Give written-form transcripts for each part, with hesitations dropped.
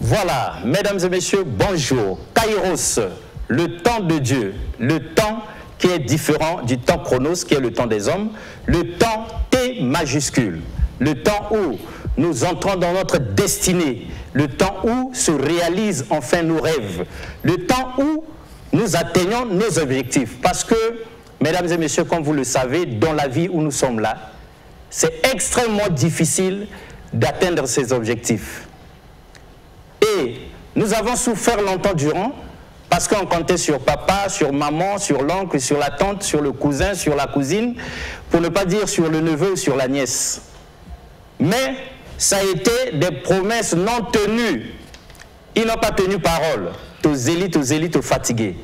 Voilà, mesdames et messieurs, bonjour. Kairos, le temps de Dieu, le temps qui est différent du temps chronos, qui est le temps des hommes, le temps T majuscule, le temps où nous entrons dans notre destinée, le temps où se réalisent enfin nos rêves, le temps où nous atteignons nos objectifs. Parce que, mesdames et messieurs, comme vous le savez, dans la vie où nous sommes là, c'est extrêmement difficile d'atteindre ces objectifs. Et nous avons souffert longtemps durant, parce qu'on comptait sur papa, sur maman, sur l'oncle, sur la tante, sur le cousin, sur la cousine, pour ne pas dire sur le neveu ou sur la nièce. Mais ça a été des promesses non tenues. Ils n'ont pas tenu parole. Aux élites, aux fatigués.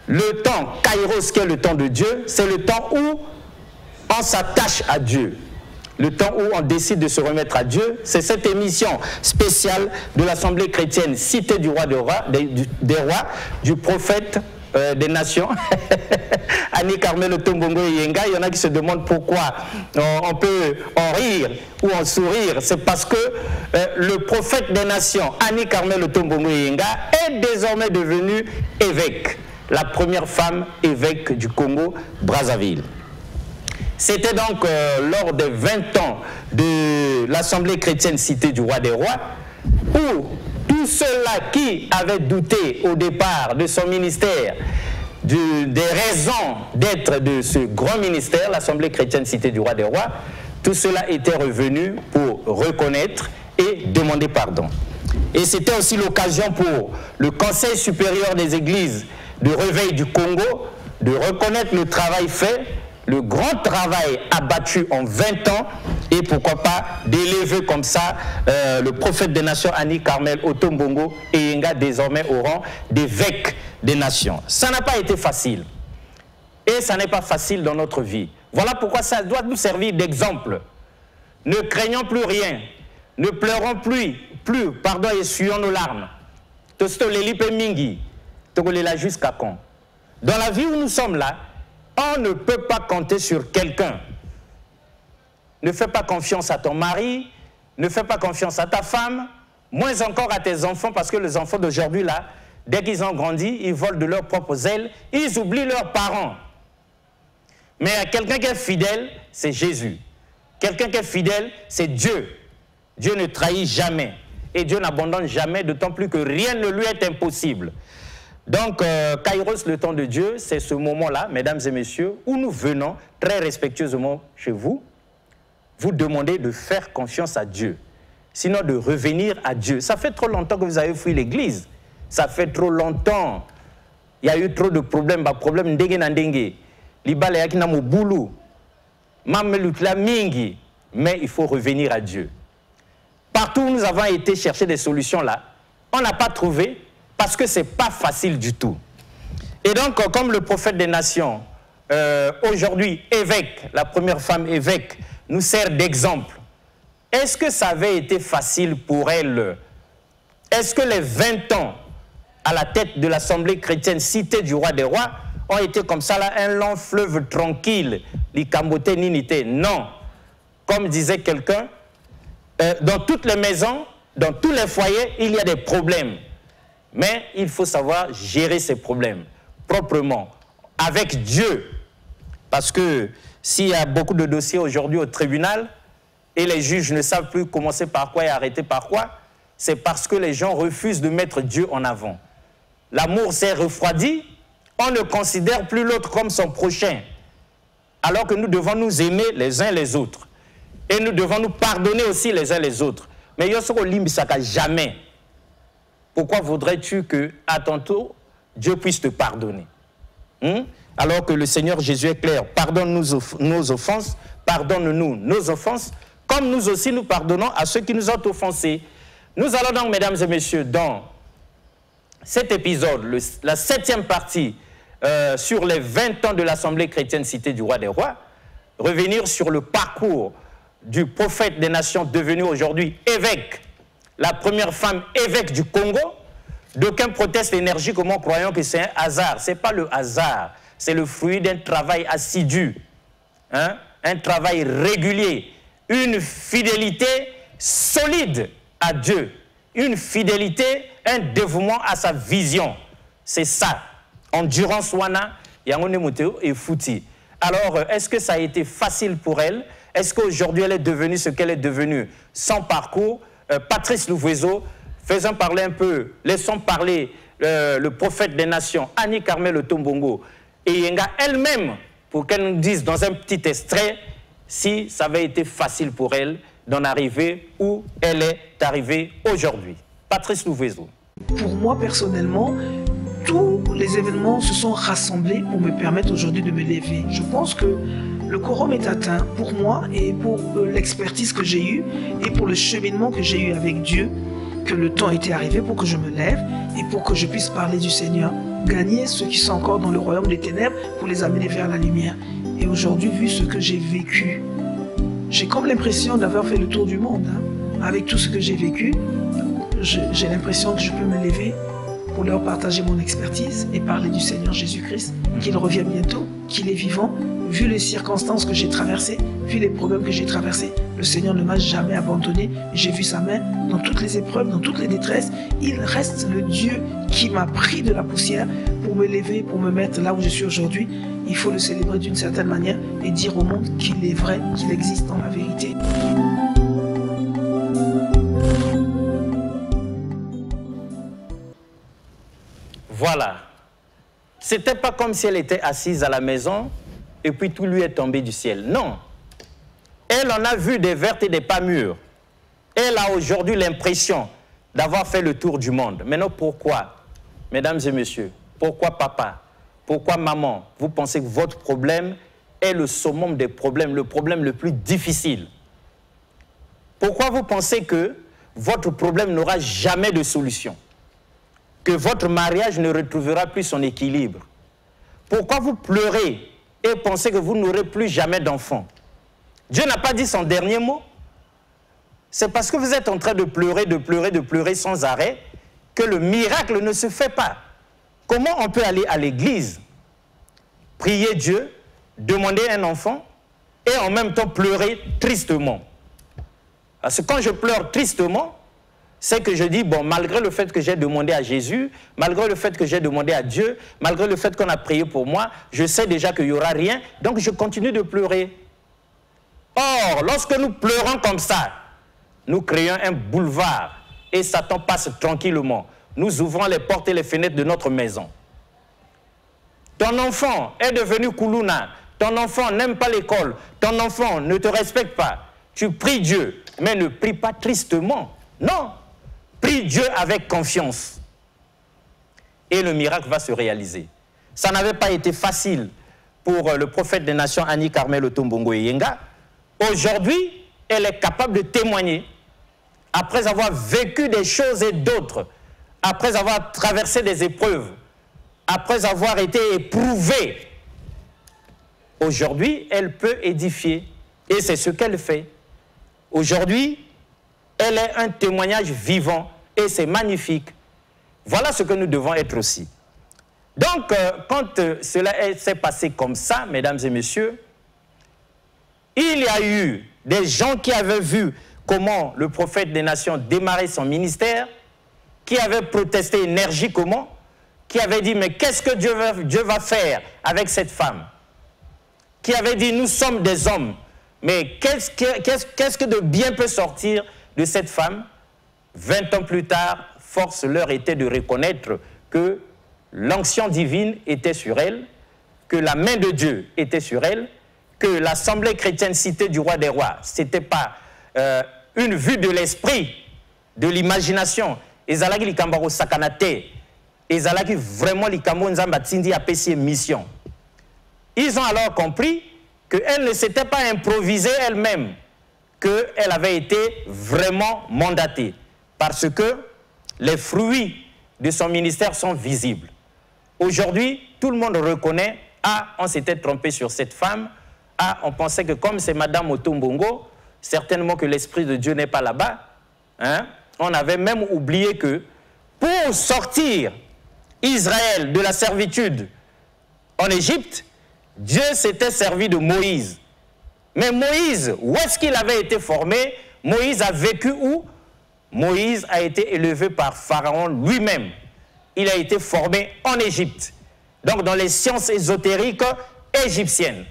Le temps, Kairos, qui est le temps de Dieu, c'est le temps où on s'attache à Dieu. Le temps où on décide de se remettre à Dieu, c'est cette émission spéciale de l'Assemblée chrétienne Cité du Roi des Rois, du prophète des nations, Annie Carmel Otombongo et Yenga. Il y en a qui se demandent pourquoi on peut en rire ou en sourire. C'est parce que le prophète des nations, Annie Carmel Otombongo et Yenga, est désormais devenue évêque, la première femme évêque du Congo-Brazzaville. C'était donc lors des 20 ans de l'Assemblée chrétienne Cité du Roi des Rois, où tous ceux-là qui avaient douté au départ de son ministère, des raisons d'être de ce grand ministère, l'Assemblée chrétienne Cité du Roi des Rois, tous ceux-là étaient revenus pour reconnaître et demander pardon. Et c'était aussi l'occasion pour le Conseil supérieur des églises de réveil du Congo de reconnaître le travail fait, le grand travail abattu en 20 ans, et pourquoi pas d'élever comme ça le prophète des nations Annie Carmel Otombongo et Yenga désormais au rang d'évêque des nations. Ça n'a pas été facile. Et ça n'est pas facile dans notre vie. Voilà pourquoi ça doit nous servir d'exemple. Ne craignons plus rien. Ne pleurons plus, pardon, et essuyons nos larmes. Jusqu'à quand? Dans la vie où nous sommes là, on ne peut pas compter sur quelqu'un. Ne fais pas confiance à ton mari, ne fais pas confiance à ta femme, moins encore à tes enfants, parce que les enfants d'aujourd'hui, là, dès qu'ils ont grandi, ils volent de leurs propres ailes, ils oublient leurs parents. Mais quelqu'un qui est fidèle, c'est Jésus. Quelqu'un qui est fidèle, c'est Dieu. Dieu ne trahit jamais. Et Dieu n'abandonne jamais, d'autant plus que rien ne lui est impossible. Donc, Kairos, le temps de Dieu, c'est ce moment-là, mesdames et messieurs, où nous venons très respectueusement chez vous, vous demander de faire confiance à Dieu, sinon de revenir à Dieu. Ça fait trop longtemps que vous avez fui l'église. Ça fait trop longtemps. Il y a eu trop de problèmes. Mais il faut revenir à Dieu. Partout où nous avons été chercher des solutions là, on n'a pas trouvé, parce que ce n'est pas facile du tout. Et donc, comme le prophète des nations, aujourd'hui évêque, la première femme évêque, nous sert d'exemple. Est-ce que ça avait été facile pour elle? Est-ce que les 20 ans à la tête de l'Assemblée chrétienne Cité du Roi des Rois ont été comme ça, là, un long fleuve tranquille, l'Ikamboté Ninité? Non. Comme disait quelqu'un, dans toutes les maisons, dans tous les foyers, il y a des problèmes. Mais il faut savoir gérer ces problèmes proprement, avec Dieu. Parce que s'il y a beaucoup de dossiers aujourd'hui au tribunal et les juges ne savent plus commencer par quoi et arrêter par quoi, c'est parce que les gens refusent de mettre Dieu en avant. L'amour s'est refroidi, on ne considère plus l'autre comme son prochain. Alors que nous devons nous aimer les uns les autres. Et nous devons nous pardonner aussi les uns les autres. Mais Yosoko Limbisaka, jamais. Pourquoi voudrais-tu que, à ton tour, Dieu puisse te pardonner? Alors que le Seigneur Jésus est clair, pardonne-nous nos offenses, pardonne-nous nos offenses, comme nous aussi nous pardonnons à ceux qui nous ont offensés. Nous allons donc, mesdames et messieurs, dans cet épisode, la 7e partie sur les 20 ans de l'Assemblée chrétienne Cité du Roi des Rois, revenir sur le parcours du prophète des nations devenu aujourd'hui évêque, la première femme évêque du Congo. D'aucuns protestent l'énergie comme en croyant que c'est un hasard. Ce n'est pas le hasard, c'est le fruit d'un travail assidu, hein? Un travail régulier, une fidélité solide à Dieu, une fidélité, un dévouement à sa vision. C'est ça. Endurance wana, yangone moteo et fouti. Alors, est-ce que ça a été facile pour elle? Est-ce qu'aujourd'hui, elle est devenue ce qu'elle est devenue? Sans parcours, Patrice Louvezo, faisons parler un peu, laissons parler le prophète des nations, Annie Carmel Otombongo, et Yenga elle-même, pour qu'elle nous dise dans un petit extrait, si ça avait été facile pour elle d'en arriver où elle est arrivée aujourd'hui. Patrice Louvezo. Pour moi, personnellement, tous les événements se sont rassemblés pour me permettre aujourd'hui de me lever. Je pense que le quorum est atteint pour moi et pour l'expertise que j'ai eue et pour le cheminement que j'ai eu avec Dieu, que le temps était arrivé pour que je me lève et pour que je puisse parler du Seigneur, gagner ceux qui sont encore dans le royaume des ténèbres pour les amener vers la lumière. Et aujourd'hui, vu ce que j'ai vécu, j'ai comme l'impression d'avoir fait le tour du monde. Avec tout ce que j'ai vécu, j'ai l'impression que je peux me lever pour leur partager mon expertise et parler du Seigneur Jésus-Christ, qu'il revient bientôt, qu'il est vivant. Vu les circonstances que j'ai traversées, vu les problèmes que j'ai traversés, le Seigneur ne m'a jamais abandonné. J'ai vu sa main dans toutes les épreuves, dans toutes les détresses. Il reste le Dieu qui m'a pris de la poussière pour me lever, pour me mettre là où je suis aujourd'hui. Il faut le célébrer d'une certaine manière et dire au monde qu'il est vrai, qu'il existe dans la vérité. Voilà. C'était pas comme si elle était assise à la maison et puis tout lui est tombé du ciel. Non. Elle en a vu des vertes et des pas mûres. Elle a aujourd'hui l'impression d'avoir fait le tour du monde. Maintenant, pourquoi, mesdames et messieurs, pourquoi papa, pourquoi maman, vous pensez que votre problème est le summum des problèmes, le problème le plus difficile? Pourquoi vous pensez que votre problème n'aura jamais de solution? Que votre mariage ne retrouvera plus son équilibre? Pourquoi vous pleurez et pensez que vous n'aurez plus jamais d'enfant? Dieu n'a pas dit son dernier mot. C'est parce que vous êtes en train de pleurer sans arrêt que le miracle ne se fait pas. Comment on peut aller à l'église, prier Dieu, demander un enfant et en même temps pleurer tristement? Parce que quand je pleure tristement, c'est que je dis, bon, malgré le fait que j'ai demandé à Jésus, malgré le fait que j'ai demandé à Dieu, malgré le fait qu'on a prié pour moi, je sais déjà qu'il n'y aura rien, donc je continue de pleurer. Or, lorsque nous pleurons comme ça, nous créons un boulevard et Satan passe tranquillement. Nous ouvrons les portes et les fenêtres de notre maison. Ton enfant est devenu Koulouna, ton enfant n'aime pas l'école, ton enfant ne te respecte pas. Tu pries Dieu, mais ne prie pas tristement. Non. Prie Dieu avec confiance. Et le miracle va se réaliser. Ça n'avait pas été facile pour le prophète des nations, Annie Carmel Otombongo Yenga. Aujourd'hui, elle est capable de témoigner. Après avoir vécu des choses et d'autres, après avoir traversé des épreuves, après avoir été éprouvée, aujourd'hui, elle peut édifier. Et c'est ce qu'elle fait. Aujourd'hui, elle est un témoignage vivant et c'est magnifique. Voilà ce que nous devons être aussi. Donc, quand cela s'est passé comme ça, mesdames et messieurs, il y a eu des gens qui avaient vu comment le prophète des nations démarrait son ministère, qui avaient protesté énergiquement, qui avaient dit, mais qu'est-ce que Dieu va faire avec cette femme? Qui avaient dit, nous sommes des hommes, mais qu'est-ce que de bien peut sortir de cette femme? 20 ans plus tard, force leur était de reconnaître que l'onction divine était sur elle, que la main de Dieu était sur elle, que l'Assemblée chrétienne cité du roi des rois, ce n'était pas une vue de l'esprit, de l'imagination. Ezalaki likambaro sakanate, ezalaki vraiment likambo nzamba tindi apesi mission. Ils ont alors compris qu'elle ne s'était pas improvisée elle-même, qu'elle avait été vraiment mandatée, parce que les fruits de son ministère sont visibles. Aujourd'hui, tout le monde reconnaît, ah, on s'était trompé sur cette femme, ah, on pensait que comme c'est Madame Otombongo, certainement que l'Esprit de Dieu n'est pas là-bas. Hein? On avait même oublié que pour sortir Israël de la servitude en Égypte, Dieu s'était servi de Moïse. Mais Moïse, où est-ce qu'il avait été formé? Moïse a vécu où? Moïse a été élevé par Pharaon lui-même. Il a été formé en Égypte, donc dans les sciences ésotériques égyptiennes.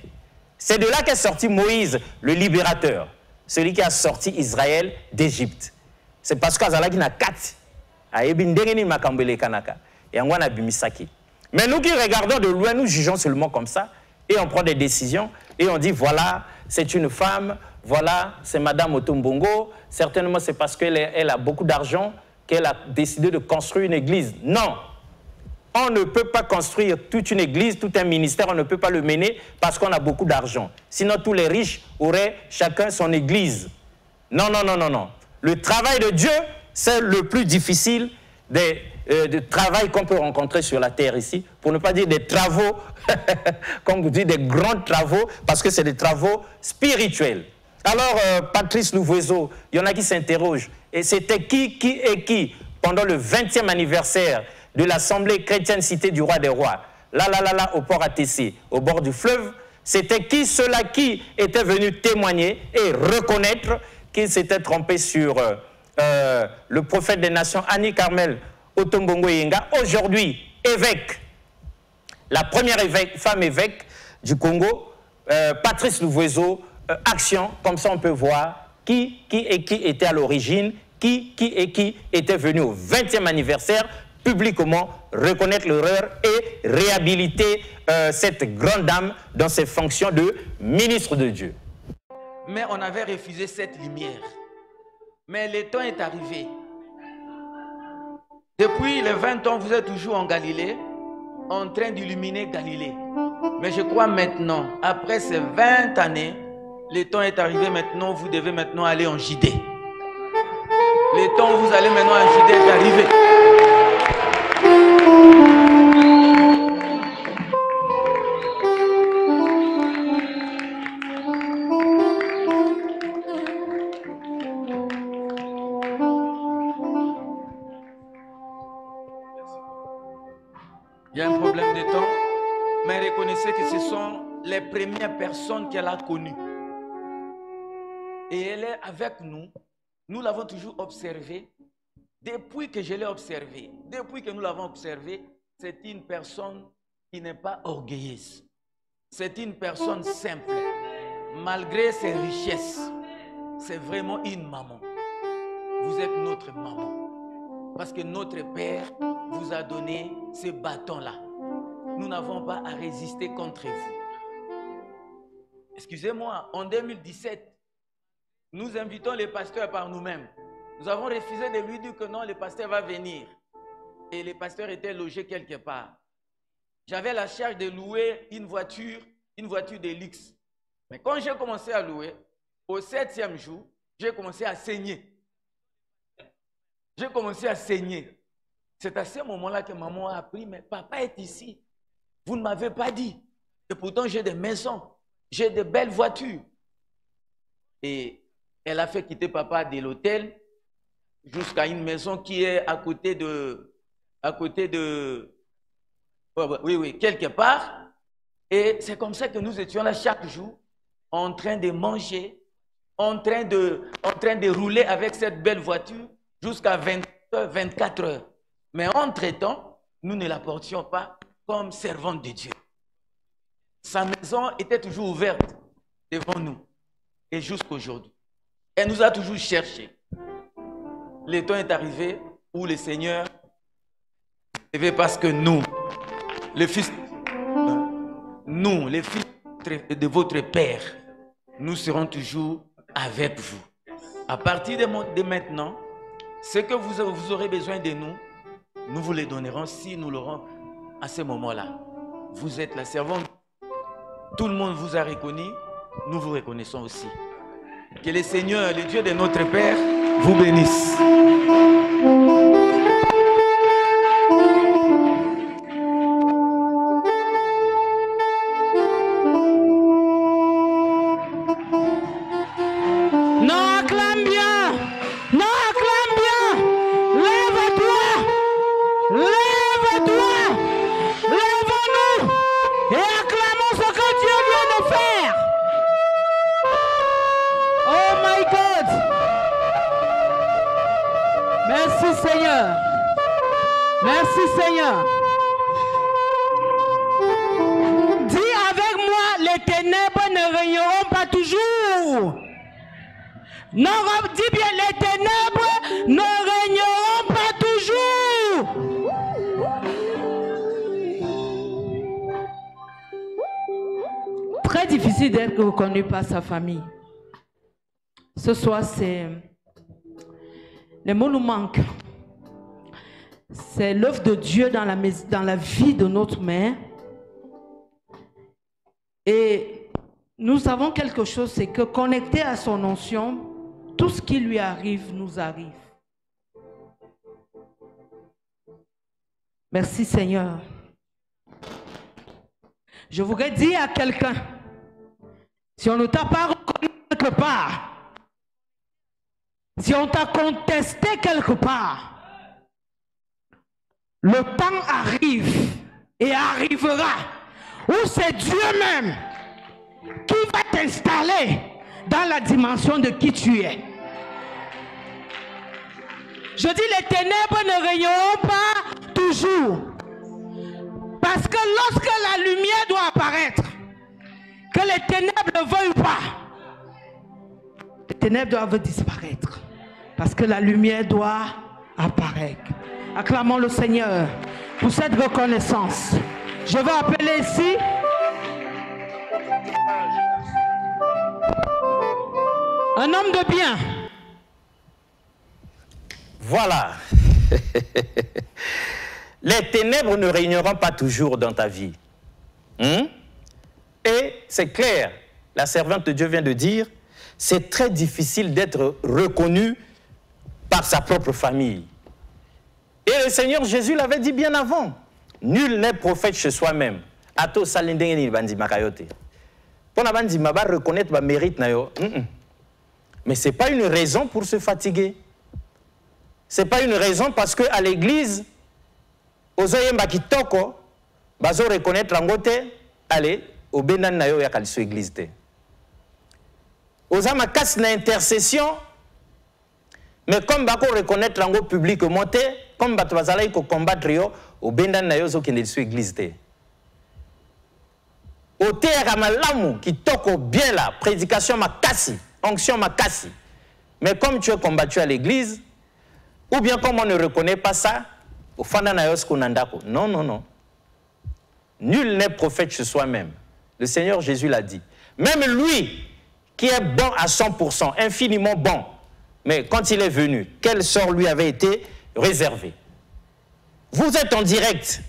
C'est de là qu'est sorti Moïse, le libérateur, celui qui a sorti Israël d'Égypte. C'est parce qu'Azalaki n'a quatre. Mais nous qui regardons de loin, nous jugeons seulement comme ça, et on prend des décisions, et on dit voilà, c'est une femme, voilà, c'est Madame Otombongo, certainement c'est parce qu'elle a beaucoup d'argent qu'elle a décidé de construire une église. Non! On ne peut pas construire toute une église, tout un ministère, on ne peut pas le mener parce qu'on a beaucoup d'argent. Sinon, tous les riches auraient chacun son église. Non, non, non, non, non. Le travail de Dieu, c'est le plus difficile des travail qu'on peut rencontrer sur la terre ici, pour ne pas dire des travaux, comme vous dites, des grands travaux, parce que c'est des travaux spirituels. Alors, Patrice Louvoiseau, il y en a qui s'interrogent. Et c'était qui pendant le 20e anniversaire de l'Assemblée chrétienne Cité du Roi des Rois, là, au port ATC, au bord du fleuve, c'était qui ceux-là qui étaient venus témoigner et reconnaître qu'ils s'étaient trompés sur le prophète des nations, Annie Carmel Otombongo Yenga, aujourd'hui évêque, la première femme évêque du Congo, Patrice Louvoiseau, Action, comme ça on peut voir qui était à l'origine, qui était venu au 20e anniversaire, publiquement reconnaître l'erreur et réhabiliter cette grande dame dans ses fonctions de ministre de Dieu. Mais on avait refusé cette lumière. Mais le temps est arrivé. Depuis les 20 ans, vous êtes toujours en Galilée, en train d'illuminer Galilée. Mais je crois maintenant, après ces 20 années, le temps est arrivé maintenant, vous devez maintenant aller en Judée. Le temps où vous allez maintenant en Judée est arrivé. Il y a un problème de temps, mais reconnaissez que ce sont les premières personnes qu'elle a connues. Et elle est avec nous. Nous l'avons toujours observée. Depuis que je l'ai observée, depuis que nous l'avons observée, c'est une personne qui n'est pas orgueilleuse. C'est une personne simple. Malgré ses richesses, c'est vraiment une maman. Vous êtes notre maman. Parce que notre Père vous a donné ce bâton-là. Nous n'avons pas à résister contre vous. Excusez-moi, en 2017, nous invitons les pasteurs par nous-mêmes. Nous avons refusé de lui dire que non, le pasteur va venir. Et le pasteur était logé quelque part. J'avais la charge de louer une voiture de luxe. Mais quand j'ai commencé à louer, au 7e jour, j'ai commencé à saigner. J'ai commencé à saigner. C'est à ce moment-là que maman a appris, mais papa est ici. Vous ne m'avez pas dit. Et pourtant, j'ai des maisons, j'ai de belles voitures. Et elle a fait quitter papa de l'hôtel jusqu'à une maison qui est à côté de, oui, quelque part. Et c'est comme ça que nous étions là chaque jour, en train de manger, en train de rouler avec cette belle voiture jusqu'à 24 heures. Mais entre-temps, nous ne la portions pas comme servante de Dieu. Sa maison était toujours ouverte devant nous. Et jusqu'aujourd'hui. Elle nous a toujours cherché. Le temps est arrivé où le Seigneur est parce que nous, les fils de votre Père, nous serons toujours avec vous. À partir de maintenant, ce que vous aurez besoin de nous, nous vous le donnerons si nous l'aurons à ce moment-là. Vous êtes la servante. Tout le monde vous a reconnu. Nous vous reconnaissons aussi. Que le Seigneur, le Dieu de notre Père, vous bénisse. Merci Seigneur. Merci Seigneur. Dis avec moi, les ténèbres ne régneront pas toujours. Non, dis bien, les ténèbres ne régneront pas toujours. Très difficile d'être reconnu par sa famille. Ce soir, c'est... Les mots nous manquent. C'est l'œuvre de Dieu dans la vie de notre mère. Et nous savons quelque chose, c'est que connecté à son onction, tout ce qui lui arrive nous arrive. Merci Seigneur. Je voudrais dire à quelqu'un, si on ne t'a pas reconnu quelque part, si on t'a contesté quelque part, le temps arrive et arrivera où c'est Dieu même qui va t'installer dans la dimension de qui tu es. Je dis, les ténèbres ne régneront pas toujours. Parce que lorsque la lumière doit apparaître, que les ténèbres ne veuillent pas, les ténèbres doivent disparaître. Parce que la lumière doit apparaître. Acclamons le Seigneur pour cette reconnaissance. Je vais appeler ici un homme de bien. Voilà. Les ténèbres ne régneront pas toujours dans ta vie. Et c'est clair, la servante de Dieu vient de dire, c'est très difficile d'être reconnu par sa propre famille. Et le Seigneur Jésus l'avait dit bien avant. Nul n'est prophète chez soi-même. Ato salindengeni bandi makayote. Pour la bandi maba reconnaître ma mérite na yo. Mais c'est pas une raison pour se fatiguer. C'est pas une raison parce que à l'église, aux oyemba kitoko, bazo reconnaître langote, allez, au benan na yo ya kaliso église te. Aux amakas na intercession, mais comme bako reconnaître lango publiquement te, comme bato bazala ko combattre yo, au benan na yo zo kende liso église te. Au terre malamu kitoko bien là, prédication makasi, onction makasi. Mais comme tu es combattu à l'église, ou bien comme on ne reconnaît pas ça, au fanda na yo skonandako. Non, non, non. Nul n'est prophète chez soi-même. Le Seigneur Jésus l'a dit. Même lui, qui est bon à 100%, infiniment bon, mais quand il est venu, quel sort lui avait été réservé? Vous êtes en direct,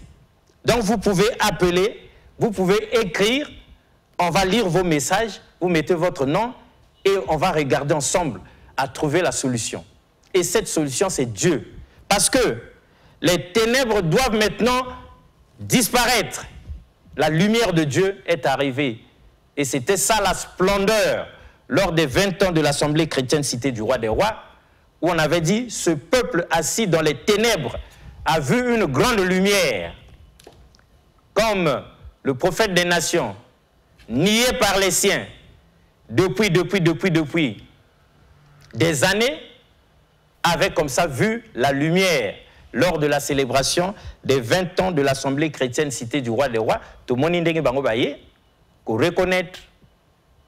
donc vous pouvez appeler, vous pouvez écrire, on va lire vos messages, vous mettez votre nom et on va regarder ensemble à trouver la solution. Et cette solution, c'est Dieu. Parce que les ténèbres doivent maintenant disparaître. La lumière de Dieu est arrivée. Et c'était ça la splendeur lors des 20 ans de l'Assemblée chrétienne Cité du Roi des Rois, où on avait dit, ce peuple assis dans les ténèbres a vu une grande lumière. Comme le prophète des nations, nié par les siens, depuis des années, avait comme ça vu la lumière lors de la célébration des 20 ans de l'Assemblée chrétienne Cité du Roi des Rois. Tout le monde pour reconnaître.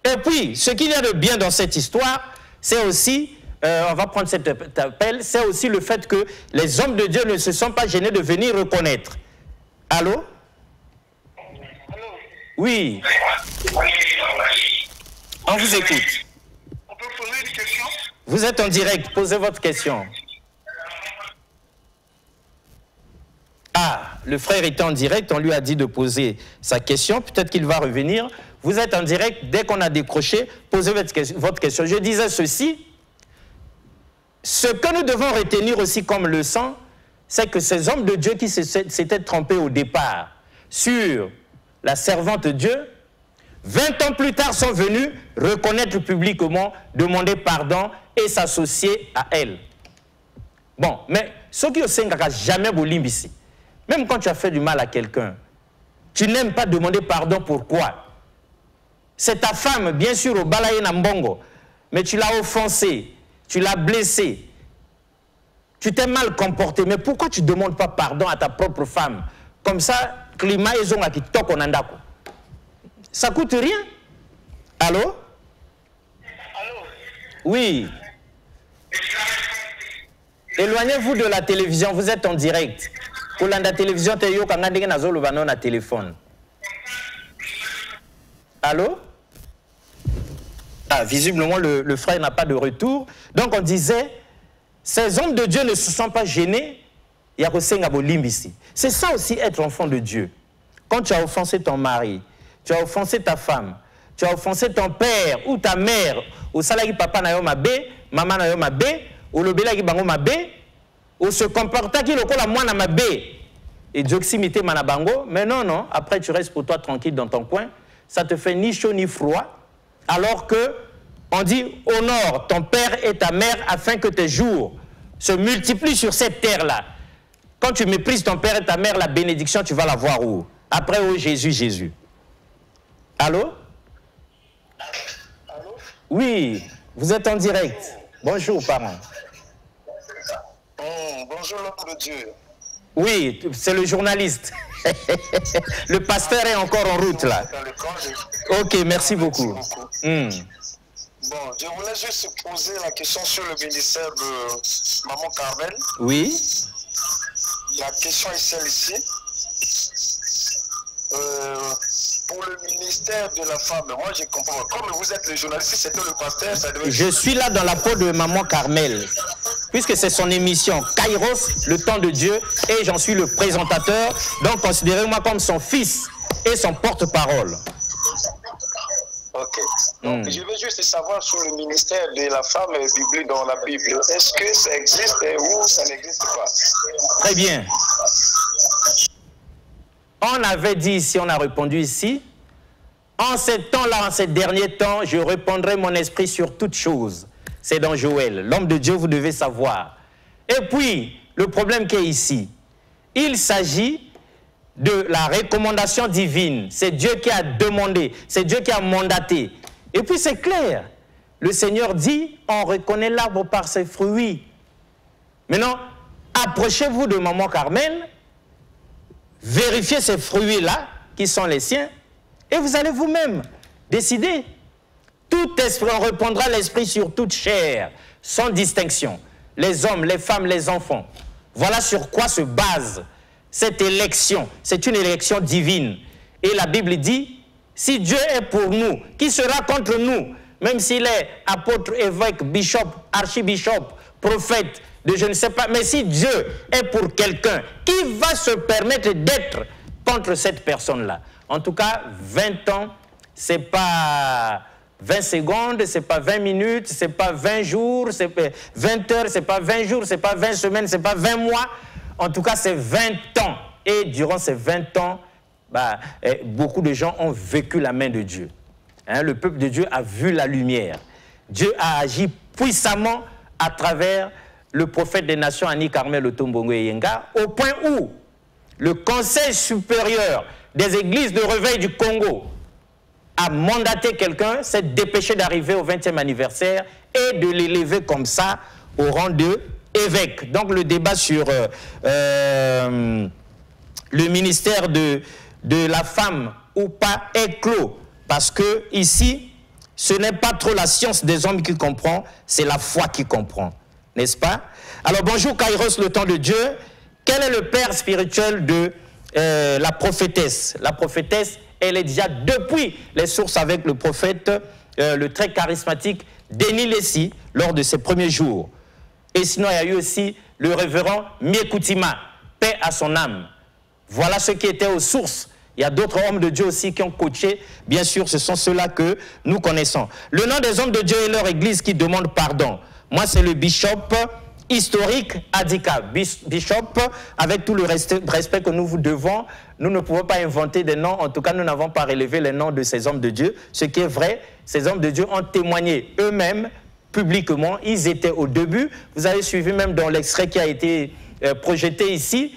Et puis, ce qu'il y a de bien dans cette histoire, c'est aussi, on va prendre cet appel, c'est aussi le fait que les hommes de Dieu ne se sont pas gênés de venir reconnaître. Allô? Oui. On vous écoute. On peut poser une question? Vous êtes en direct, posez votre question. Ah, le frère était en direct, on lui a dit de poser sa question, peut-être qu'il va revenir. Vous êtes en direct, dès qu'on a décroché, posez votre question. Je disais ceci, ce que nous devons retenir aussi comme leçon, c'est que ces hommes de Dieu qui s'étaient trompés au départ sur la servante de Dieu, 20 ans plus tard sont venus reconnaître publiquement, demander pardon et s'associer à elle. Bon, mais ce qui n'a jamais bolimbisi, même quand tu as fait du mal à quelqu'un, tu n'aimes pas demander pardon, pourquoi? C'est ta femme, bien sûr, au balaye nambongo, mais tu l'as offensé, tu l'as blessé, tu t'es mal comporté, mais pourquoi tu ne demandes pas pardon à ta propre femme? Comme ça, climat et zonga qui toque en andako. Ça coûte rien. Allô? Allô? Oui. Éloignez-vous de la télévision, vous êtes en direct. Pour la télévision, tu as téléphone. Allô? Ah, visiblement, le frère n'a pas de retour. Donc, on disait, ces hommes de Dieu ne se sont pas gênés. C'est ça aussi être enfant de Dieu. Quand tu as offensé ton mari, tu as offensé ta femme, tu as offensé ton père ou ta mère, ou salaki papa na yo mabe, maman na yo mabe, ou le belaki bango mabe, ou se comporta qui le la moi na mabe, et dioxymité manabango, mais non, après tu restes pour toi tranquille dans ton coin, ça te fait ni chaud ni froid, alors que on dit honore ton père et ta mère afin que tes jours se multiplient sur cette terre-là. Quand tu méprises ton père et ta mère, la bénédiction, tu vas la voir où? Après, oh Jésus. Allô? Allô? Oui, vous êtes en direct. Bonjour, parents. Bonjour, l'homme de Dieu. Oui, c'est le journaliste. Le pasteur est encore en route, là. Ok, merci beaucoup. Bon, je voulais juste poser la question sur le ministère de Maman Carmel. Oui. La question est celle-ci. Pour le ministère de la femme, moi je comprends. Comme vous êtes le journaliste, si c'était le pasteur, ça devait... Je suis là dans la peau de Maman Carmel, puisque c'est son émission Kairos, le temps de Dieu, et j'en suis le présentateur. Donc considérez-moi comme son fils et son porte-parole. Ok. Donc je veux juste savoir sur le ministère de la femme biblique dans la Bible. Est-ce que ça existe ou ça n'existe pas? Très bien. On avait dit ici, on a répondu ici, en ces temps-là, en ces derniers temps, je répandrai mon esprit sur toutes choses. C'est dans Joël. L'homme de Dieu, vous devez savoir. Et puis, le problème qui est ici, il s'agit de la recommandation divine. C'est Dieu qui a demandé, c'est Dieu qui a mandaté. Et puis c'est clair, le Seigneur dit, on reconnaît l'arbre par ses fruits. Maintenant, approchez-vous de Maman Carmel, vérifiez ces fruits-là, qui sont les siens, et vous allez vous-même décider. Tout esprit, on répandra l'esprit sur toute chair, sans distinction. Les hommes, les femmes, les enfants. Voilà sur quoi se base cette élection. C'est une élection divine. Et la Bible dit, si Dieu est pour nous, qui sera contre nous? Même s'il est apôtre, évêque, bishop, archibishop, prophète, de je ne sais pas. Mais si Dieu est pour quelqu'un, qui va se permettre d'être contre cette personne-là? En tout cas, 20 ans, c'est pas 20 secondes, c'est pas 20 minutes, c'est pas 20 jours, c'est pas 20 heures, c'est pas 20 jours, c'est pas 20 semaines, c'est pas 20 mois. En tout cas, c'est 20 ans. Et durant ces 20 ans, beaucoup de gens ont vécu la main de Dieu. Hein, le peuple de Dieu a vu la lumière. Dieu a agi puissamment à travers le prophète des nations, Annie Carmel Otombongo Yenga, au point où le Conseil supérieur des églises de réveil du Congo a mandaté quelqu'un, s'est dépêché d'arriver au 20e anniversaire et de l'élever comme ça au rang de évêque. Donc le débat sur le ministère de la femme ou pas est clos. Parce que ici, ce n'est pas trop la science des hommes qui comprend, c'est la foi qui comprend. N'est-ce pas? Alors bonjour Kairos, le temps de Dieu. Quel est le père spirituel de la prophétesse? La prophétesse, elle est déjà depuis les sources avec le prophète, le très charismatique Denis Lessi, lors de ses premiers jours. Et sinon, il y a eu aussi le révérend Miekoutima, paix à son âme. Voilà ce qui était aux sources. Il y a d'autres hommes de Dieu aussi qui ont coaché. Bien sûr, ce sont ceux-là que nous connaissons. Le nom des hommes de Dieu et leur église qui demandent pardon. Moi, c'est le bishop historique Adika. Bishop, avec tout le respect que nous vous devons, nous ne pouvons pas inventer des noms. En tout cas, nous n'avons pas relevé les noms de ces hommes de Dieu. Ce qui est vrai, ces hommes de Dieu ont témoigné eux-mêmes publiquement. Ils étaient au début. Vous avez suivi même dans l'extrait qui a été projeté ici.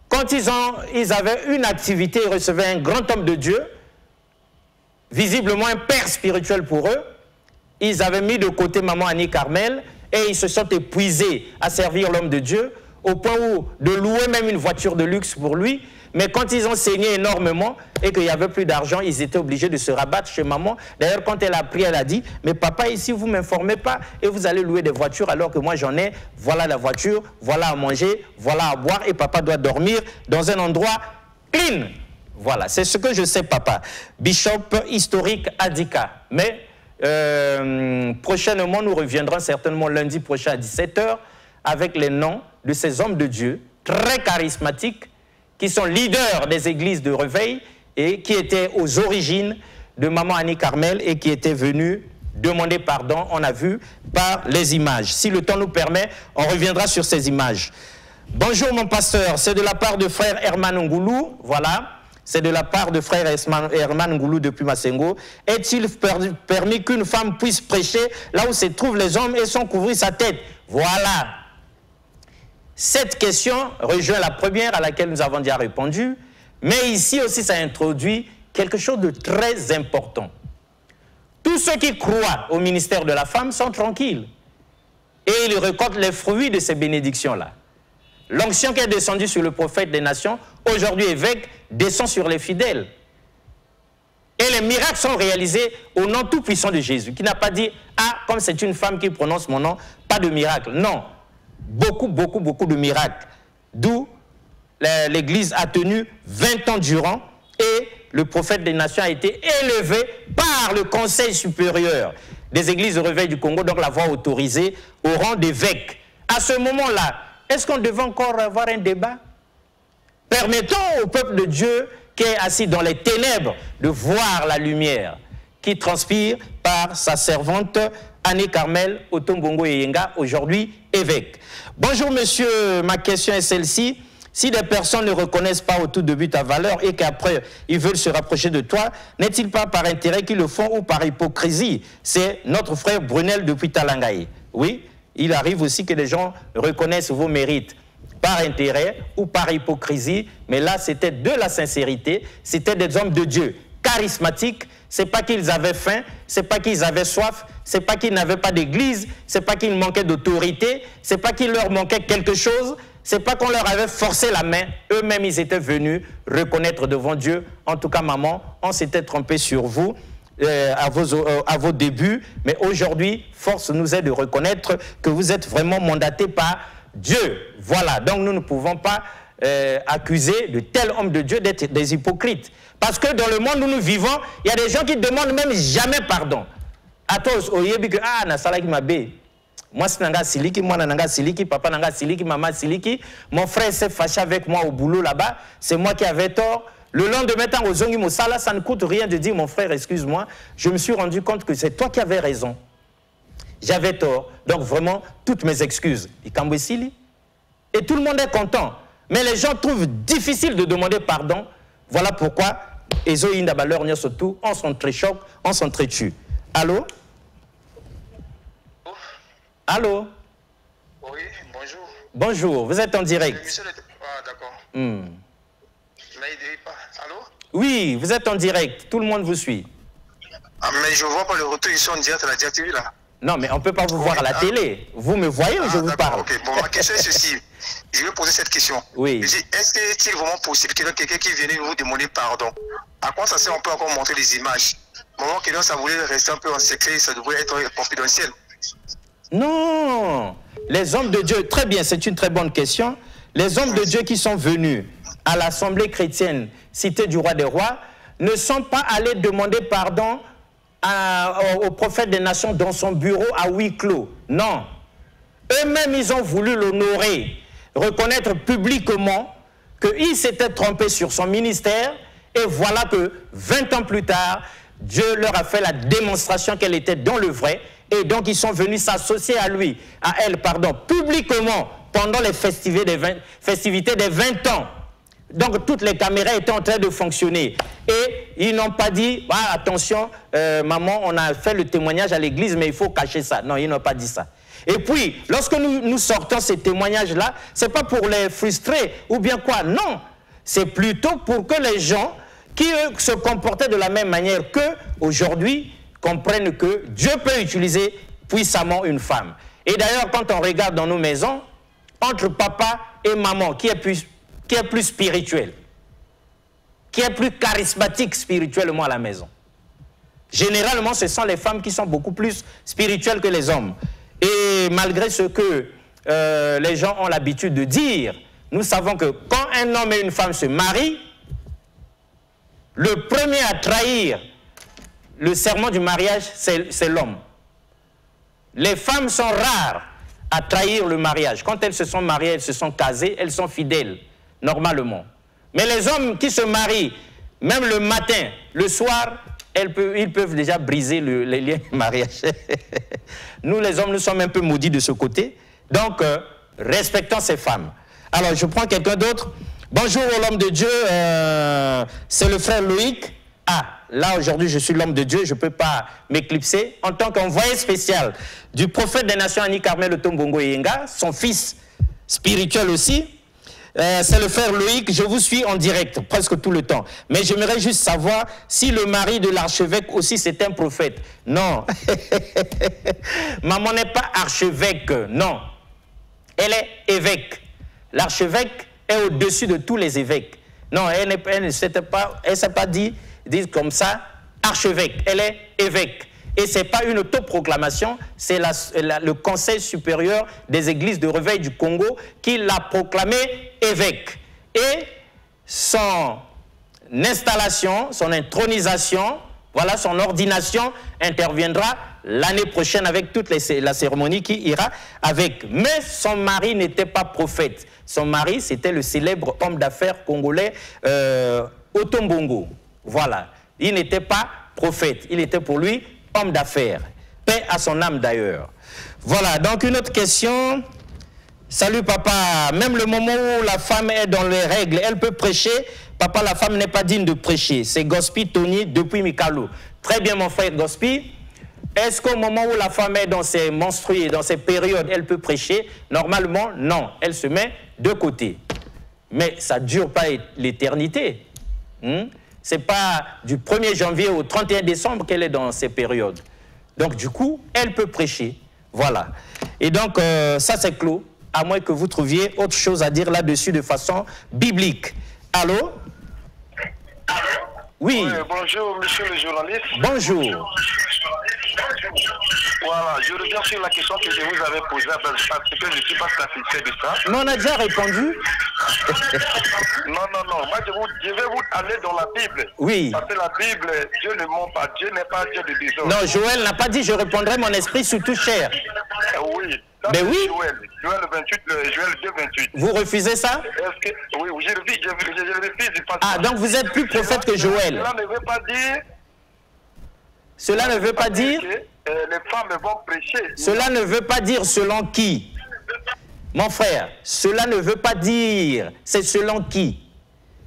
Quand ils avaient une activité, ils recevaient un grand homme de Dieu, visiblement un père spirituel pour eux. Ils avaient mis de côté Maman Annie Carmel et ils se sont épuisés à servir l'homme de Dieu, au point où de louer même une voiture de luxe pour lui. Mais quand ils ont saigné énormément et qu'il n'y avait plus d'argent, ils étaient obligés de se rabattre chez maman. D'ailleurs, quand elle a pris, elle a dit, mais papa, ici, vous ne m'informez pas et vous allez louer des voitures alors que moi j'en ai. Voilà la voiture, voilà à manger, voilà à boire et papa doit dormir dans un endroit clean. Voilà, c'est ce que je sais, papa. Bishop historique Adika. Mais prochainement, nous reviendrons certainement lundi prochain à 17 h avec les noms de ces hommes de Dieu très charismatiques qui sont leaders des églises de réveil et qui étaient aux origines de Maman Annie Carmel et qui étaient venus demander pardon, on a vu, par les images. Si le temps nous permet, on reviendra sur ces images. Bonjour mon pasteur, c'est de la part de frère Herman Ngoulou, voilà, c'est de la part de frère Herman Ngoulou depuis Massengo. Est-il permis qu'une femme puisse prêcher là où se trouvent les hommes et sans couvrir sa tête? Voilà. Cette question rejoint la première à laquelle nous avons déjà répondu, mais ici aussi ça introduit quelque chose de très important. Tous ceux qui croient au ministère de la femme sont tranquilles et ils récoltent les fruits de ces bénédictions-là. L'onction qui est descendue sur le prophète des nations, aujourd'hui évêque, descend sur les fidèles. Et les miracles sont réalisés au nom tout-puissant de Jésus, qui n'a pas dit « Ah, comme c'est une femme qui prononce mon nom, pas de miracle ». Non. Beaucoup de miracles. D'où l'Église a tenu 20 ans durant et le prophète des nations a été élevé par le Conseil supérieur des églises de réveil du Congo, donc la voix autorisée au rang d'évêque. À ce moment-là, est-ce qu'on devait encore avoir un débat? Permettons au peuple de Dieu qui est assis dans les ténèbres de voir la lumière qui transpire par sa servante Annie Carmel Otombongo Yenga, aujourd'hui évêque. Bonjour monsieur, ma question est celle-ci. Si des personnes ne reconnaissent pas au tout début ta valeur et qu'après ils veulent se rapprocher de toi, n'est-il pas par intérêt qu'ils le font ou par hypocrisie? C'est notre frère Brunel depuis Talangaye. Oui, il arrive aussi que les gens reconnaissent vos mérites par intérêt ou par hypocrisie, mais là c'était de la sincérité, c'était des hommes de Dieu charismatiques. C'est pas qu'ils avaient faim, c'est pas qu'ils avaient soif, c'est pas qu'ils n'avaient pas d'église, c'est pas qu'ils manquaient d'autorité, c'est pas qu'il leur manquait quelque chose, c'est pas qu'on leur avait forcé la main. Eux-mêmes, ils étaient venus reconnaître devant Dieu. En tout cas, maman, on s'était trompé sur vous à vos débuts, mais aujourd'hui, force nous est de reconnaître que vous êtes vraiment mandatés par Dieu. Voilà, donc nous ne pouvons pas accuser de tels hommes de Dieu d'être des hypocrites. Parce que dans le monde où nous vivons, il y a des gens qui ne demandent même jamais pardon. Atos, oyebi que ah na sala ki mabe. Moi c'est nanga siliki, moi nanga siliki, papa nanga siliki, maman siliki. Mon frère s'est fâché avec moi au boulot là-bas, c'est moi qui avais tort. Le lendemain, tant aux zongi mosala, ça ne coûte rien de dire mon frère, excuse-moi. Je me suis rendu compte que c'est toi qui avais raison. J'avais tort. Donc vraiment, toutes mes excuses. Et tout le monde est content. Mais les gens trouvent difficile de demander pardon. Voilà pourquoi, surtout, on s'entrechoque, on s'entretue. Allô? Allô? Oui, bonjour. Bonjour, vous êtes en direct. Ah, d'accord. Allô? Oui, vous êtes en direct, tout le monde vous suit. Ah, mais je ne vois pas le retour, ils sont en direct à la DirecTV là. Non, mais on ne peut pas vous voir à la télé. Vous me voyez ou je vous parle? Ok, bon, ma question est ceci. Je vais poser cette question. Oui. Est-ce que c'est vraiment possible que quelqu'un qui vienne vous demander pardon, à quoi ça sert? On peut encore montrer les images. Moment que ça voulait rester un peu en secret, ça devrait être confidentiel. Non. Les hommes de Dieu, très bien, c'est une très bonne question. Les hommes de Dieu qui sont venus à l'Assemblée chrétienne, cité du roi des rois, ne sont pas allés demander pardon au prophète des nations dans son bureau à huis clos. Non. Eux-mêmes, ils ont voulu l'honorer, reconnaître publiquement qu'il s'était trompé sur son ministère, et voilà que 20 ans plus tard, Dieu leur a fait la démonstration qu'elle était dans le vrai, et donc ils sont venus s'associer à lui, à elle, pardon, publiquement, pendant les festivités des 20 ans. Donc toutes les caméras étaient en train de fonctionner. Et ils n'ont pas dit, ah, attention, maman, on a fait le témoignage à l'église, mais il faut cacher ça. Non, ils n'ont pas dit ça. Et puis, lorsque nous sortons ces témoignages-là, ce n'est pas pour les frustrer ou bien quoi, non. C'est plutôt pour que les gens qui se comportaient de la même manière qu'eux, aujourd'hui, comprennent que Dieu peut utiliser puissamment une femme. Et d'ailleurs, quand on regarde dans nos maisons, entre papa et maman, qui est plus spirituel, qui est plus charismatique spirituellement à la maison? Généralement, ce sont les femmes qui sont beaucoup plus spirituelles que les hommes. Et malgré ce que les gens ont l'habitude de dire, nous savons que quand un homme et une femme se marient, le premier à trahir le serment du mariage, c'est l'homme. Les femmes sont rares à trahir le mariage. Quand elles se sont mariées, elles se sont casées, elles sont fidèles, normalement. Mais les hommes qui se marient, même le matin, le soir, ils peuvent déjà briser les liens du mariage. Nous, les hommes, nous sommes un peu maudits de ce côté. Donc, respectons ces femmes. Alors, je prends quelqu'un d'autre. Bonjour l'homme de Dieu, c'est le frère Loïc. Ah, là, aujourd'hui, je suis l'homme de Dieu, je ne peux pas m'éclipser. En tant qu'envoyé spécial du prophète des nations, Annie Carmel Otombongo Yenga, son fils spirituel aussi, c'est le frère Loïc. Je vous suis en direct presque tout le temps. Mais j'aimerais juste savoir si le mari de l'archevêque aussi, c'est un prophète. Non. Maman n'est pas archevêque, non. Elle est évêque. L'archevêque est au-dessus de tous les évêques. Non, elle ne s'est pas dit comme ça, archevêque. Elle est évêque. Et ce n'est pas une autoproclamation, c'est le Conseil supérieur des églises de réveil du Congo qui l'a proclamé évêque. Et son installation, son intronisation, voilà, son ordination interviendra l'année prochaine avec toute la cérémonie qui ira avec. Mais son mari n'était pas prophète. Son mari, c'était le célèbre homme d'affaires congolais Otombongo. Voilà. Il n'était pas prophète. Il était pour lui homme d'affaires. Paix à son âme d'ailleurs. Voilà. Donc une autre question. Salut papa. Même le moment où la femme est dans les règles, elle peut prêcher. Papa, la femme n'est pas digne de prêcher. C'est Gospi Tony depuis Mikalo. Très bien mon frère Gospi. Est-ce qu'au moment où la femme est dans ses menstrues, dans ses périodes, elle peut prêcher? Normalement, non. Elle se met de côté. Mais ça ne dure pas l'éternité. Ce n'est pas du 1er janvier au 31 décembre qu'elle est dans ces périodes. Donc, du coup, elle peut prêcher. Voilà. Et donc, ça, c'est clos. À moins que vous trouviez autre chose à dire là-dessus de façon biblique. Allô? Oui. Bonjour, monsieur le journaliste. Bonjour. Voilà, je reviens sur la question que je vous avais posée parce que je ne suis pas satisfait de ça. Mais on a déjà répondu. Non. Moi, je vais vous aller dans la Bible. Oui. Parce que la Bible, Dieu ne ment pas. Dieu n'est pas Dieu de désordre. Non, Joël n'a pas dit je répondrai mon esprit sous toute chair. Oui. Mais oui. Joël 28, Joël 2, 28. Vous refusez ça? Oui, je refuse. Ah, donc vous êtes plus prophète que Joël. Cela ne veut pas dire... Cela ne veut pas dire... les femmes vont prêcher. Cela ne veut pas dire selon qui? Mon frère, cela ne veut pas dire c'est selon qui.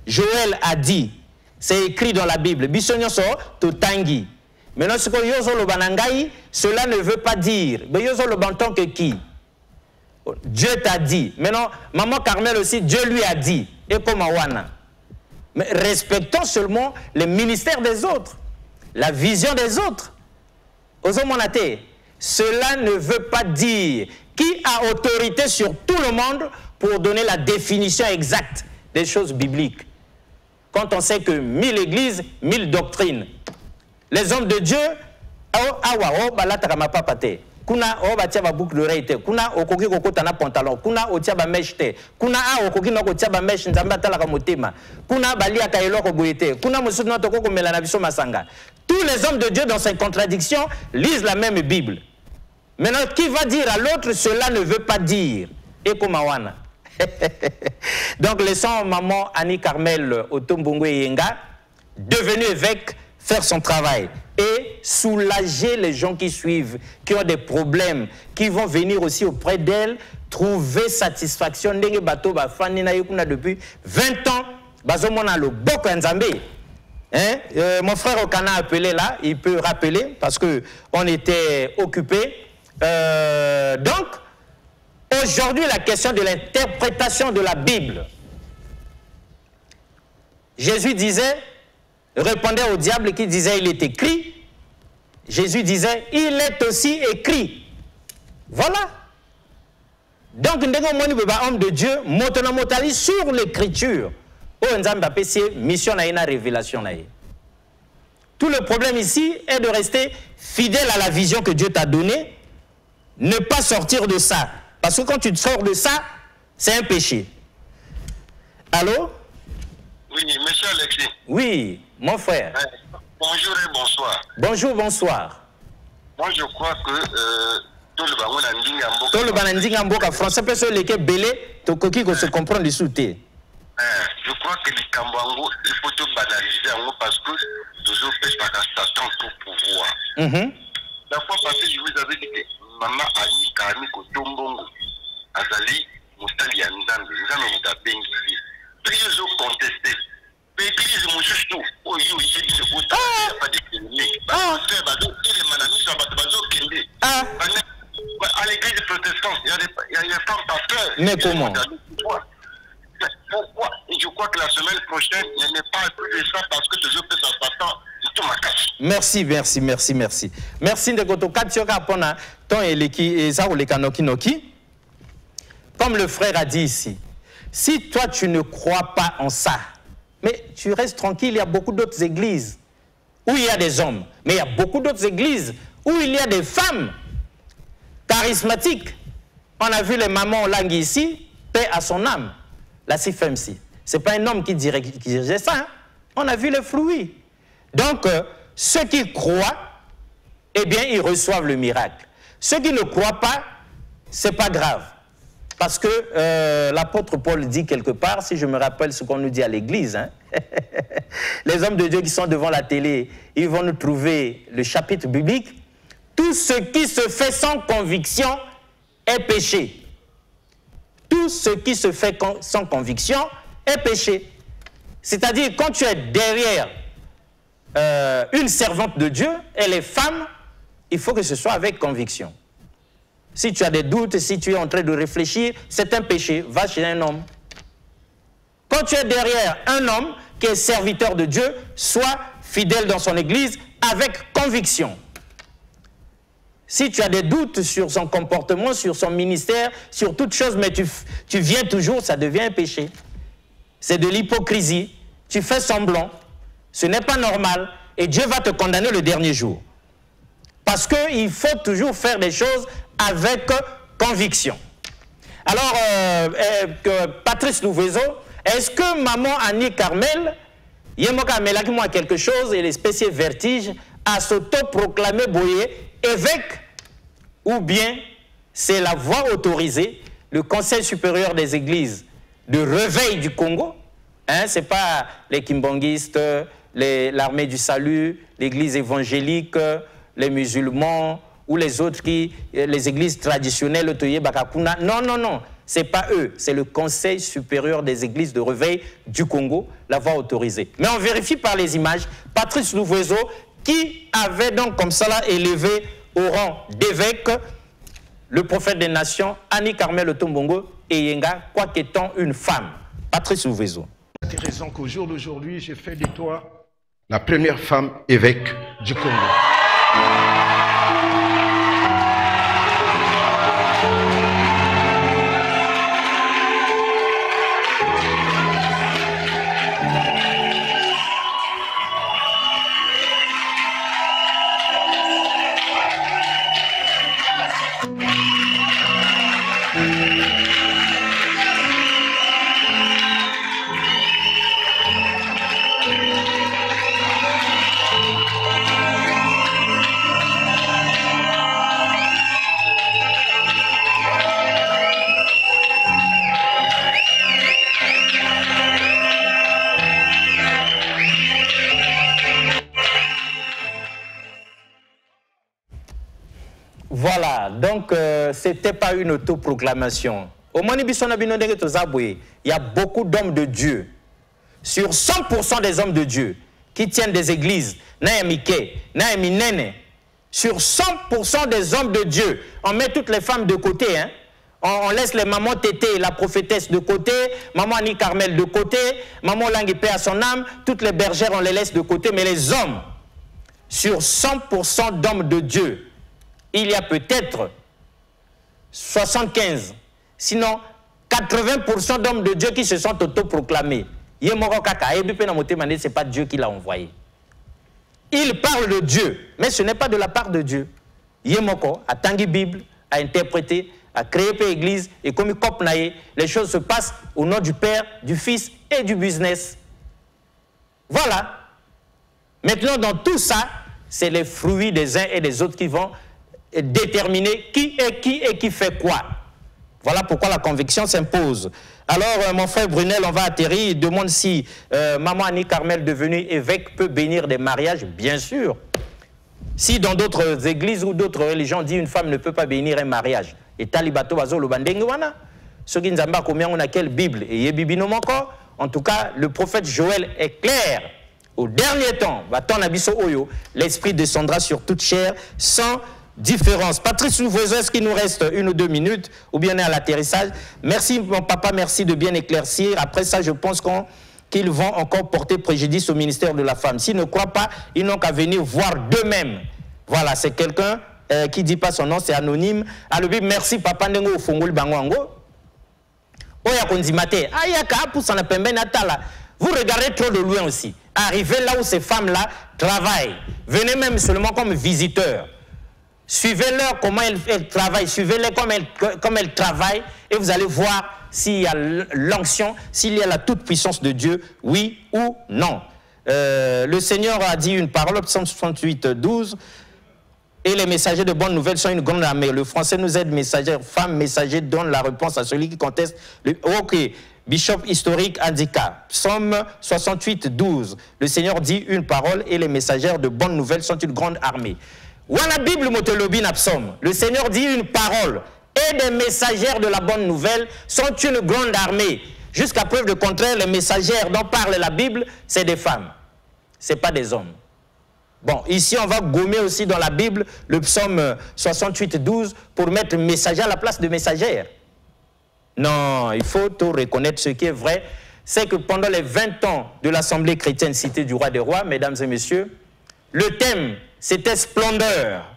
Joël a dit, c'est écrit dans la Bible. Bisonyoso totangi. Maintenant, ce que yozo lo banangai, cela ne veut pas dire. Mais yozo lo banton que qui? Dieu t'a dit. Maintenant, maman Carmel aussi, Dieu lui a dit. Et comme Awana. Mais respectons seulement les ministères des autres, la vision des autres. Ozomonate, cela ne veut pas dire qui a autorité sur tout le monde pour donner la définition exacte des choses bibliques. Quand on sait que 1000 églises, 1000 doctrines. Les hommes de Dieu, kuna batia ba boucle d'oreille te, kuna okoki kokota na pantalon, kuna otia ba mèche te, kuna okoki na kotia ba mèche nzamba talaka motema, kuna balia ka eloko boye te, kuna mosusu na toko komela na biso masanga. Tous les hommes de Dieu dans ces contradictions lisent la même Bible. Maintenant, qui va dire à l'autre cela ne veut pas dire? Eko mawana. Donc laissons maman Annie Carmel Otombongo Yenga, devenue évêque, faire son travail et soulager les gens qui suivent, qui ont des problèmes, qui vont venir aussi auprès d'elle, trouver satisfaction. Ndenge bato ba fani na yekuna depuis 20 ans, bazomona lo boko nzambe. Mon frère Okana a appelé là, il peut rappeler parce que on était occupés. Donc, aujourd'hui, la question de l'interprétation de la Bible. Jésus disait, répondait au diable qui disait il est écrit. Jésus disait il est aussi écrit. Voilà. Donc, homme de Dieu, motali sur l'écriture. Mission na révélation. Tout le problème ici est de rester fidèle à la vision que Dieu t'a donnée, ne pas sortir de ça. Parce que quand tu te sors de ça, c'est un péché. Allô? Oui, monsieur Alexis. Oui, mon frère. Bonjour et bonsoir. Bonjour, bonsoir. Moi, je crois que tout le banandinga mboka français peut se lequel belé, to koki ko se comprendre du souté. Je crois que les Kambango, il faut tout banaliser parce que toujours pêche par Satan tout pouvoir. La fois passée, je vous avais dit que maman Annie Karami Kotombongo, Azali, Moustali Nzambe, Nzambe Mouta Bengili. Ils ont contesté. L'église, mon juste, oh, il y a pas de clinique. À l'église protestante, il y a des femmes pasteurs. Mais comment? Pourquoi? Et je crois que la semaine prochaine, il n'y a pas plus de ça parce que toujours que ça s'attend. Merci. Merci de Goto Katioka Pona, ton eleki et ça ou les kanoki noki. Comme le frère a dit ici, si toi tu ne crois pas en ça, mais tu restes tranquille, il y a beaucoup d'autres églises où il y a des hommes, mais il y a beaucoup d'autres églises où il y a des femmes charismatiques. On a vu les mamans langue ici, paix à son âme. La CFMC. Ce n'est pas un homme qui dirigeait ça. Hein? On a vu les fruits. Donc, ceux qui croient, eh bien, ils reçoivent le miracle. Ceux qui ne croient pas, ce n'est pas grave. Parce que l'apôtre Paul dit quelque part, si je me rappelle ce qu'on nous dit à l'église, hein, les hommes de Dieu qui sont devant la télé, ils vont nous trouver le chapitre biblique. Tout ce qui se fait sans conviction est péché. Tout ce qui se fait sans conviction est péché. C'est-à-dire, quand tu es derrière une servante de Dieu, elle est femme, il faut que ce soit avec conviction. Si tu as des doutes, si tu es en train de réfléchir, c'est un péché. Va chez un homme. Quand tu es derrière un homme qui est serviteur de Dieu, sois fidèle dans son église avec conviction. Si tu as des doutes sur son comportement, sur son ministère, sur toute chose, mais tu viens toujours, ça devient un péché. C'est de l'hypocrisie. Tu fais semblant. Ce n'est pas normal. Et Dieu va te condamner le dernier jour. Parce qu'il faut toujours faire des choses avec conviction. Alors, Patrice Louvezo, est-ce que maman Annie Carmel, Yemoka Melaki moi quelque chose et l'espèce vertige à s'auto-proclamer Boyer évêque, ou bien c'est la voie autorisée, le Conseil supérieur des églises de réveil du Congo, hein, ce n'est pas les kimbongistes, l'armée du salut, l'église évangélique, les musulmans ou les autres les églises traditionnelles, Otoye Bakakuna. Non, ce n'est pas eux, c'est le Conseil supérieur des églises de réveil du Congo, la voie autorisée. Mais on vérifie par les images, Patrice Louvezo, qui avait donc comme cela élevé au rang d'évêque le prophète des nations, Annie Carmel Otombongo et Yenga, quoiqu'étant une femme. Patrice Louvezo. C'est intéressant qu'au jour d'aujourd'hui, j'ai fait de toi la première femme évêque du Congo. Voilà, donc ce n'était pas une autoproclamation. Au il y a beaucoup d'hommes de Dieu. Sur 100% des hommes de Dieu qui tiennent des églises, sur 100% des hommes de Dieu, on met toutes les femmes de côté, hein. On laisse les mamans Tété, la prophétesse de côté, maman Annie Carmel de côté, maman Langue paix à son âme, toutes les bergères on les laisse de côté, mais les hommes, sur 100% d'hommes de Dieu, il y a peut-être 75, Sinon, 80% d'hommes de Dieu qui se sont autoproclamés, ce n'est pas Dieu qui l'a envoyé. Il parle de Dieu, mais ce n'est pas de la part de Dieu. Yemoko a tangi Bible, a interprété, a créé une église, et comme les choses se passent au nom du Père, du Fils et du business. Voilà. Maintenant, dans tout ça, c'est les fruits des uns et des autres qui vont déterminer qui est qui fait quoi. Voilà pourquoi la conviction s'impose. Alors, mon frère Brunel, on va atterrir. Il demande si maman Annie Carmel, devenue évêque, peut bénir des mariages. Bien sûr. Si dans d'autres églises ou d'autres religions, on dit une femme ne peut pas bénir un mariage. Et talibato bazo lo bandenge wana. Ce qui nous a combien on a quelle Bible et yebibino moko. En tout cas, le prophète Joël est clair. Au dernier temps, l'esprit descendra sur toute chair sans différence. Patrice Ouvrezo, est-ce qu'il nous reste 1 ou 2 minutes ou bien à l'atterrissage? Merci mon papa, merci de bien éclaircir. Après ça, je pense qu'ils vont encore porter préjudice au ministère de la femme. S'ils ne croient pas, ils n'ont qu'à venir voir d'eux-mêmes. Voilà, c'est quelqu'un qui ne dit pas son nom, c'est anonyme. Alors, merci papa Nengo Fongol Bangoango. Oya Konzimate, Ayaka Poussana Pembe Natala. Vous regardez trop de loin aussi. Arrivez là où ces femmes-là travaillent. Venez même seulement comme visiteurs. Suivez-leur comment elles travaillent. Suivez-les comme elles travaillent. Et vous allez voir s'il y a l'onction, s'il y a la toute-puissance de Dieu, oui ou non. Le Seigneur a dit une parole, Psaume 68, 12. Et les messagers de bonnes nouvelles sont une grande armée. Le français nous aide, messager, femme, messager, donne la réponse à celui qui conteste. Ok. Bishop historique indica, Psaume 68, 12. Le Seigneur dit une parole et les messagères de bonnes nouvelles sont une grande armée. Wana Bible motolobi na psaume. Le Seigneur dit une parole et des messagères de la bonne nouvelle sont une grande armée. Jusqu'à preuve de contraire, les messagères dont parle la Bible, c'est des femmes. Ce n'est pas des hommes. Bon, ici on va gommer aussi dans la Bible le psaume 68, 12 pour mettre messager à la place de messagère. Non, il faut tout reconnaître. Ce qui est vrai, c'est que pendant les 20 ans de l'Assemblée chrétienne Cité du Roi des Rois, mesdames et messieurs, le thème, c'était splendeur.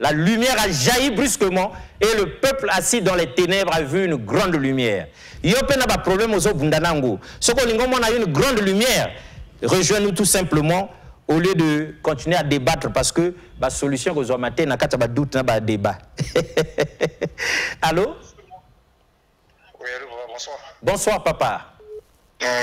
La lumière a jailli brusquement et le peuple assis dans les ténèbres a vu une grande lumière. Il y a un problème aux Bundanango. Ce qu'on a une grande lumière, rejoins-nous tout simplement au lieu de continuer à débattre parce que la solution que vous avez matin, n'a pas doute, n'a pas débat. Allô? Oui, allô, bonsoir. Bonsoir, papa.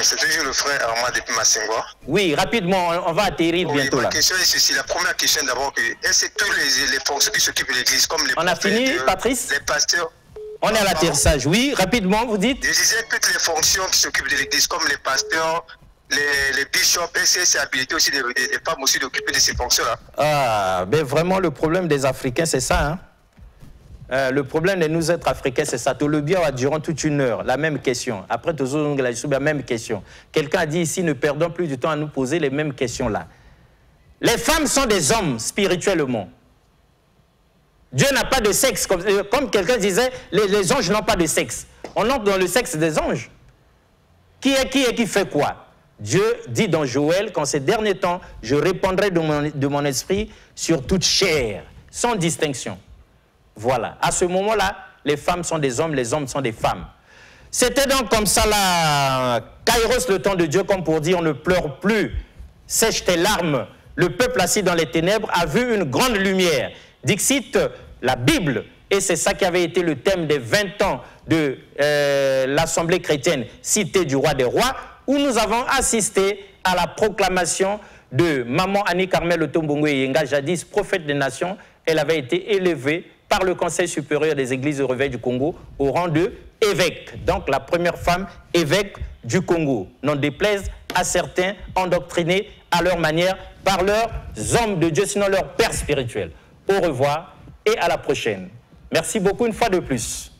C'est toujours le frère Armand depuis Massingwa. Oui, rapidement, on va atterrir bientôt là. Ma question est ceci. La première question d'abord, est-ce que tous les fonctions qui s'occupent de l'église, comme les on a fini, Patrice? Les pasteurs. On est à l'atterrissage, oui, rapidement, vous dites? Je disais toutes les fonctions qui s'occupent de l'église, comme les pasteurs, les bishops, est-ce que c'est habilité aussi des femmes aussi d'occuper de ces fonctions-là? Ah, ben vraiment, le problème des Africains, c'est ça, hein? Le problème de nous être africains, c'est ça. Tout le bien durant toute une heure, la même question. Après, la même question. Quelqu'un a dit ici, ne perdons plus du temps à nous poser les mêmes questions-là. Les femmes sont des hommes spirituellement. Dieu n'a pas de sexe. Comme quelqu'un disait, les anges n'ont pas de sexe. On entre dans le sexe des anges. Qui fait quoi? Dieu dit dans Joël qu'en ces derniers temps, je répandrai de mon esprit sur toute chair, sans distinction. Voilà. À ce moment-là, les femmes sont des hommes, les hommes sont des femmes. C'était donc comme ça la Kairos, le temps de Dieu, comme pour dire on ne pleure plus, sèche tes larmes. Le peuple assis dans les ténèbres a vu une grande lumière. Dixit, la Bible, et c'est ça qui avait été le thème des 20 ans de l'Assemblée chrétienne Cité du Roi des Rois, où nous avons assisté à la proclamation de Maman Annie Carmel Otombongo Yenga, jadis prophète des nations. Elle avait été élevée par le Conseil supérieur des églises de réveil du Congo au rang de évêque. Donc la première femme évêque du Congo. N'en déplaise à certains endoctrinés à leur manière par leurs hommes de Dieu, sinon leurs pères spirituels. Au revoir et à la prochaine. Merci beaucoup une fois de plus.